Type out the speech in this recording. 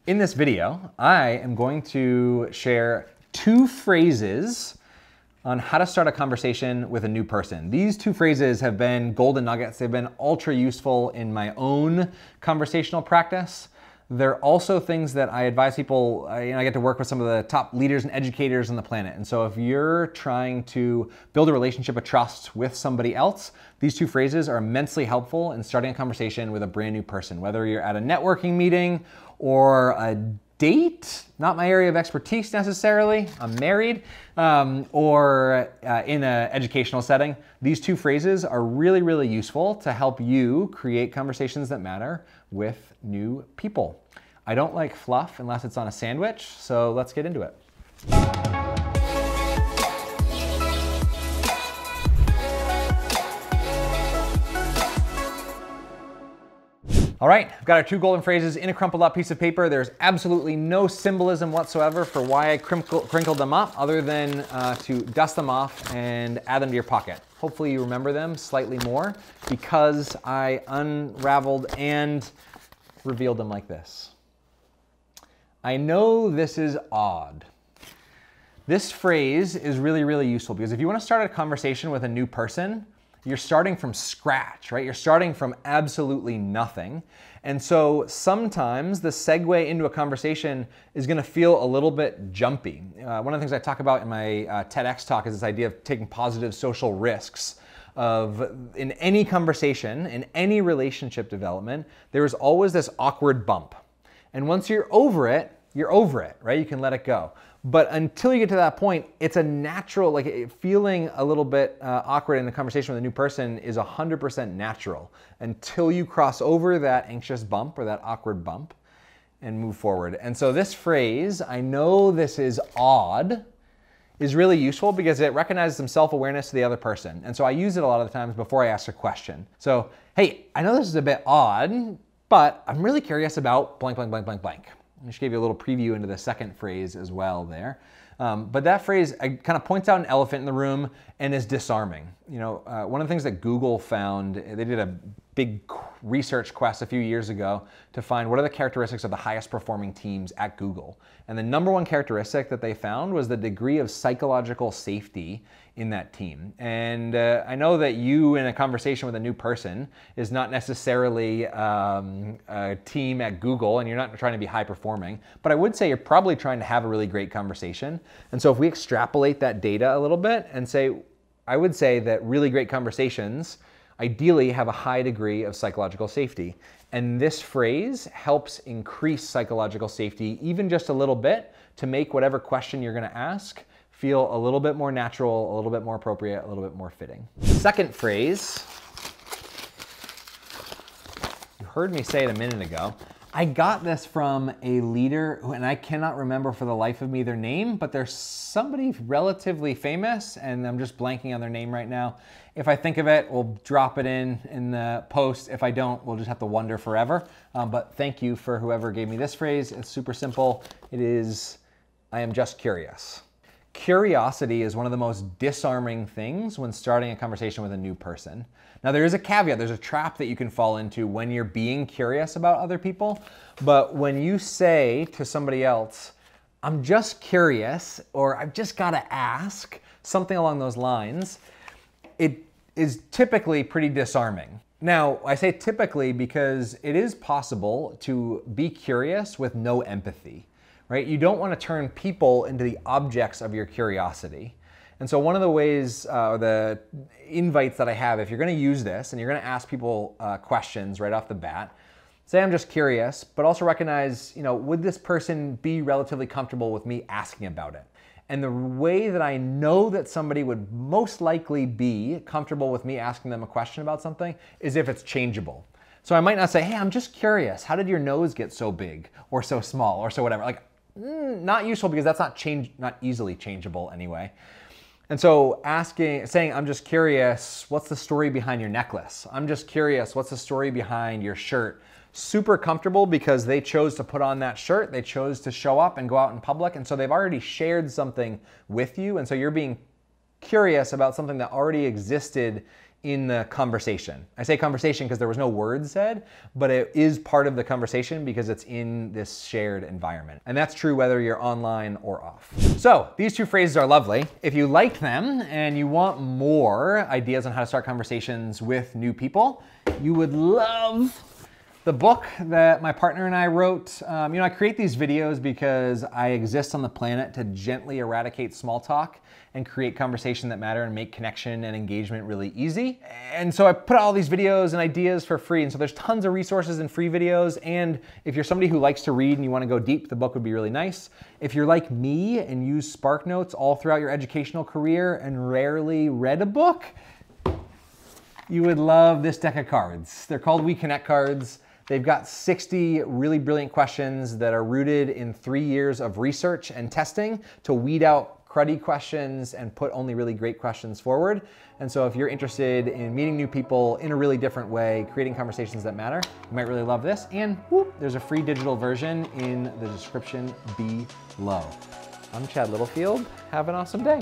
In this video, I am going to share 2 phrases on how to start a conversation with a new person. These 2 phrases have been golden nuggets. They've been ultra useful in my own conversational practice. They're also things that I advise people. I get to work with some of the top leaders and educators on the planet. And so if you're trying to build a relationship of trust with somebody else, these 2 phrases are immensely helpful in starting a conversation with a brand new person, whether you're at a networking meeting or a date, not my area of expertise necessarily, I'm married, or in an educational setting. These 2 phrases are really, really useful to help you create conversations that matter with new people. I don't like fluff unless it's on a sandwich, so let's get into it. All right, I've got our 2 golden phrases in a crumpled up piece of paper. There's absolutely no symbolism whatsoever for why I crinkled them up other than to dust them off and add them to your pocket. Hopefully you remember them slightly more because I unraveled and revealed them like this. I know this is odd. This phrase is really, really useful because if you want to start a conversation with a new person, you're starting from scratch, right? You're starting from absolutely nothing. And so sometimes the segue into a conversation is gonna feel a little bit jumpy. One of the things I talk about in my TEDx talk is this idea of taking positive social risks. In any conversation, in any relationship development, there is always this awkward bump. And once you're over it, right? You can let it go. But until you get to that point, it's a natural, feeling a little bit awkward in a conversation with a new person is 100% natural until you cross over that anxious bump or that awkward bump and move forward. And so this phrase, I know this is odd, is really useful because it recognizes some self-awareness to the other person. And so I use it a lot of the times before I ask a question. So, hey, I know this is a bit odd, but I'm really curious about blank, blank, blank, blank, blank. I just gave you a little preview into the second phrase as well there. But that phrase kind of points out an elephant in the room and is disarming. One of the things that Google found, they did a big research quest a few years ago to find what are the characteristics of the highest performing teams at Google. And the #1 characteristic that they found was the degree of psychological safety in that team. And I know that you in a conversation with a new person is not necessarily a team at Google and you're not trying to be high performing, but I would say you're probably trying to have a really great conversation. And so if we extrapolate that data a little bit and I would say that really great conversations ideally have a high degree of psychological safety. And this phrase helps increase psychological safety even just a little bit to make whatever question you're gonna ask feel a little bit more natural, a little bit more appropriate, a little bit more fitting. Second phrase, you heard me say it a minute ago. I got this from a leader, and I cannot remember for the life of me their name, but they're somebody relatively famous, and I'm just blanking on their name right now. If I think of it, we'll drop it in the post. If I don't, we'll just have to wonder forever. But thank you for whoever gave me this phrase. It's super simple. It is, I am just curious. Curiosity is one of the most disarming things when starting a conversation with a new person. Now there is a caveat, there's a trap that you can fall into when you're being curious about other people, but when you say to somebody else, I'm just curious, or I've just gotta ask, something along those lines, it is typically pretty disarming. Now, I say typically because it is possible to be curious with no empathy. Right? You don't want to turn people into the objects of your curiosity. And so one of the ways, the invites that I have, if you're going to use this and you're going to ask people questions right off the bat, say I'm just curious, but also recognize, would this person be relatively comfortable with me asking about it? And the way that I know that somebody would most likely be comfortable with me asking them a question about something is if it's changeable. So I might not say, hey, I'm just curious, how did your nose get so big or so small or so whatever? Not useful because that's not easily changeable anyway. And so saying, I'm just curious, what's the story behind your necklace? I'm just curious, what's the story behind your shirt? Super comfortable because they chose to put on that shirt, they chose to show up and go out in public, and so they've already shared something with you, and so you're being curious about something that already existed in the conversation. I say conversation because there was no words said, but it is part of the conversation because it's in this shared environment. And that's true whether you're online or off. So these two phrases are lovely. If you like them and you want more ideas on how to start conversations with new people, you would love the book that my partner and I wrote. I create these videos because I exist on the planet to gently eradicate small talk and create conversation that matter and make connection and engagement really easy. And so I put out all these videos and ideas for free. And so there's tons of resources and free videos. And if you're somebody who likes to read and you want to go deep, the book would be really nice. If you're like me and use SparkNotes all throughout your educational career and rarely read a book, you would love this deck of cards. They're called We Connect cards. They've got 60 really brilliant questions that are rooted in 3 years of research and testing to weed out cruddy questions and put only really great questions forward. And so if you're interested in meeting new people in a really different way, creating conversations that matter, you might really love this. And whoop, there's a free digital version in the description below. I'm Chad Littlefield. Have an awesome day.